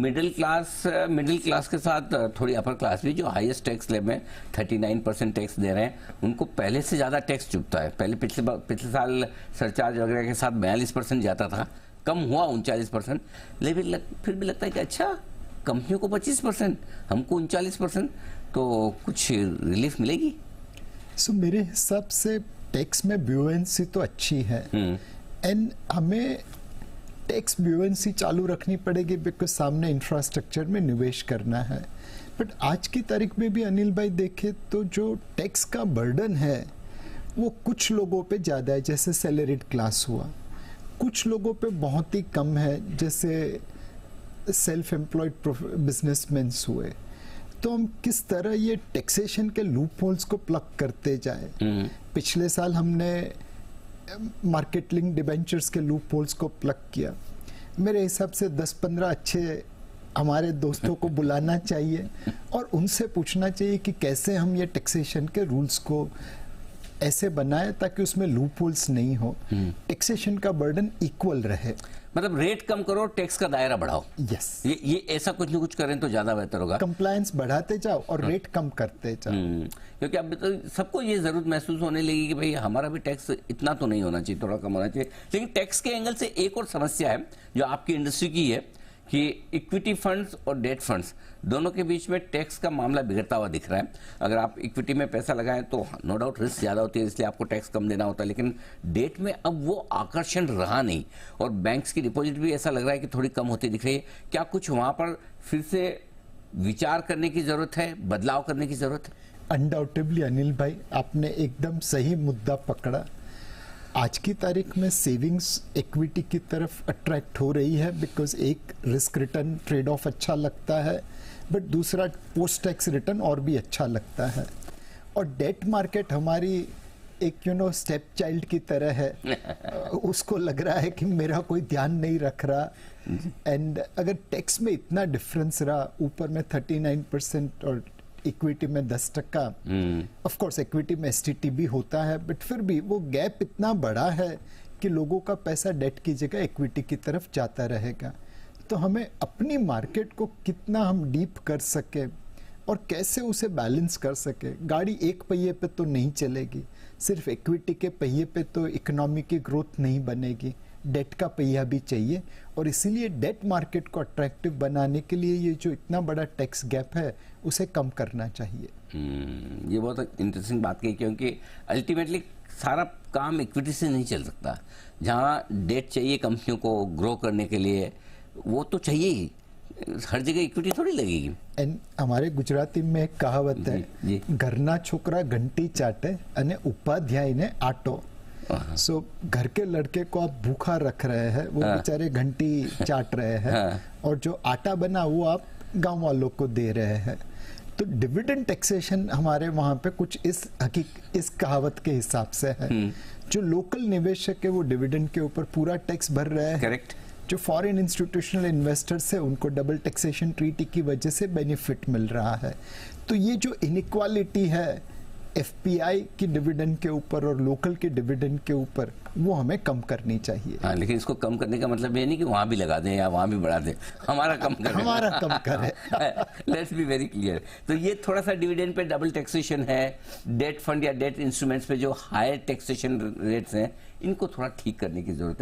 Middle class के साथ थोड़ी अपर क्लास भी जो हाईएस्ट टैक्स स्लैब में 39% टैक्स दे रहे हैं, उनको पहले से ज़्यादा टैक्स चुभता है। पहले पिछले साल सरचार्ज वगैरह के साथ 42% जाता था, कम हुआ 39%, लेकिन फिर भी लगता है कि अच्छा कंपनियों को 25%, हमको 39%, तो कुछ रिलीफ मिलेगी। सो मेरे हिसाब से टैक्स में ब्यूएंसी तो अच्छी है, एंड हमें टैक्स ब्यूएंसी चालू रखनी पड़ेगी बिकॉज सामने इंफ्रास्ट्रक्चर में निवेश करना है। बट आज की तारीख में भी अनिल भाई देखे तो जो टैक्स का बर्डन है वो कुछ लोगों पे ज़्यादा है, जैसे सैलरीड क्लास हुआ, कुछ लोगों पे बहुत ही कम है, जैसे सेल्फ एम्प्लॉयड बिजनेसमैन हुए। तो हम किस तरह ये टैक्सेशन के लूप होल्स को प्लग करते जाए। पिछले साल हमने मार्केट लिंक डिबेंचर्स के लूप होल्स को प्लग किया। मेरे हिसाब से 10-15 अच्छे हमारे दोस्तों को बुलाना चाहिए और उनसे पूछना चाहिए कि कैसे हम ये टैक्सेशन के रूल्स को ऐसे बनाए ताकि उसमें लूप होल्स नहीं हो, टैक्सेशन का बर्डन इक्वल रहे। मतलब रेट कम करो, टैक्स का दायरा बढ़ाओ। यस, ये ऐसा कुछ न कुछ करें तो ज्यादा बेहतर होगा। कंप्लायंस बढ़ाते जाओ और रेट कम करते जाओ। क्योंकि अब तो सबको ये जरूरत महसूस होने लगी कि भाई हमारा भी टैक्स इतना तो नहीं होना चाहिए, थोड़ा कम होना चाहिए। लेकिन टैक्स के एंगल से एक और समस्या है जो आपकी इंडस्ट्री की है कि इक्विटी फंड्स और डेट फंड्स दोनों के बीच में टैक्स का मामला बिगड़ता हुआ दिख रहा है। अगर आप इक्विटी में पैसा लगाएं तो नो डाउट रिस्क ज़्यादा होती है, इसलिए आपको टैक्स कम देना होता है, लेकिन डेट में अब वो आकर्षण रहा नहीं और बैंक्स की डिपॉजिट भी ऐसा लग रहा है कि थोड़ी कम होती दिख रही है। क्या कुछ वहाँ पर फिर से विचार करने की ज़रूरत है, बदलाव करने की ज़रूरत है? अनडाउटेबली अनिल भाई, आपने एकदम सही मुद्दा पकड़ा। आज की तारीख में सेविंग्स इक्विटी की तरफ अट्रैक्ट हो रही है बिकॉज एक रिस्क रिटर्न ट्रेड ऑफ अच्छा लगता है, बट दूसरा पोस्ट टैक्स रिटर्न और भी अच्छा लगता है। और डेट मार्केट हमारी एक स्टेप चाइल्ड की तरह है उसको लग रहा है कि मेरा कोई ध्यान नहीं रख रहा, एंड अगर टैक्स में इतना डिफरेंस रहा, ऊपर में 39% और इक्विटी में 10%, ऑफ कोर्स इक्विटी में एसटीटी भी होता है, बट फिर भी वो गैप इतना बड़ा है कि लोगों का पैसा डेट की जगह इक्विटी की तरफ जाता रहेगा। तो हमें अपनी मार्केट को कितना हम डीप कर सके और कैसे उसे बैलेंस कर सके। गाड़ी एक पहिए पे तो नहीं चलेगी, सिर्फ इक्विटी के पहिए पे तो इकोनॉमी की ग्रोथ नहीं बनेगी, डेट का पहिया भी चाहिए। और इसीलिए डेट मार्केट को अट्रैक्टिव बनाने के लिए ये जो इतना बड़ा टैक्स गैप है उसे कम करना चाहिए। ये बहुत इंटरेस्टिंग बात कही, क्योंकि अल्टीमेटली सारा काम इक्विटी से नहीं चल सकता। जहाँ डेट चाहिए कंपनियों को ग्रो करने के लिए, वो तो चाहिए ही, हर जगह इक्विटी थोड़ी लगेगी। एंड हमारे गुजराती में एक कहावत है, घरना छोकरा घंटी चाटे अने उपाध्याय ने आटो। सो घर के लड़के को आप भूखा रख रहे हैं, वो बेचारे घंटी चाट रहे हैं, और जो आटा बना वो आप गांव वालों को दे रहे हैं। तो डिविडेंड टैक्सेशन हमारे वहां पे कुछ इस कहावत के हिसाब से है। जो लोकल निवेशक है वो डिविडेंड के ऊपर पूरा टैक्स भर रहे हैं। करेक्ट। जो फॉरेन इंस्टीट्यूशनल इन्वेस्टर्स है उनको डबल टैक्सेशन ट्रीटी की वजह से बेनिफिट मिल रहा है। तो ये जो इनइक्वालिटी है एफपीआई की डिविडेंड के ऊपर और लोकल के डिविडेंड के ऊपर, वो हमें कम करनी चाहिए। हाँ, लेकिन इसको कम करने का मतलब ये नहीं कि वहां भी लगा दें या वहां भी बढ़ा दें, हमारा कम करें। Let's be very clear. तो ये थोड़ा सा डिविडेंड पे डबल टैक्सेशन है, डेट फंड या डेट इंस्ट्रूमेंट्स पे जो हायर टैक्सेशन रेट्स हैं, इनको थोड़ा ठीक करने की जरूरत है।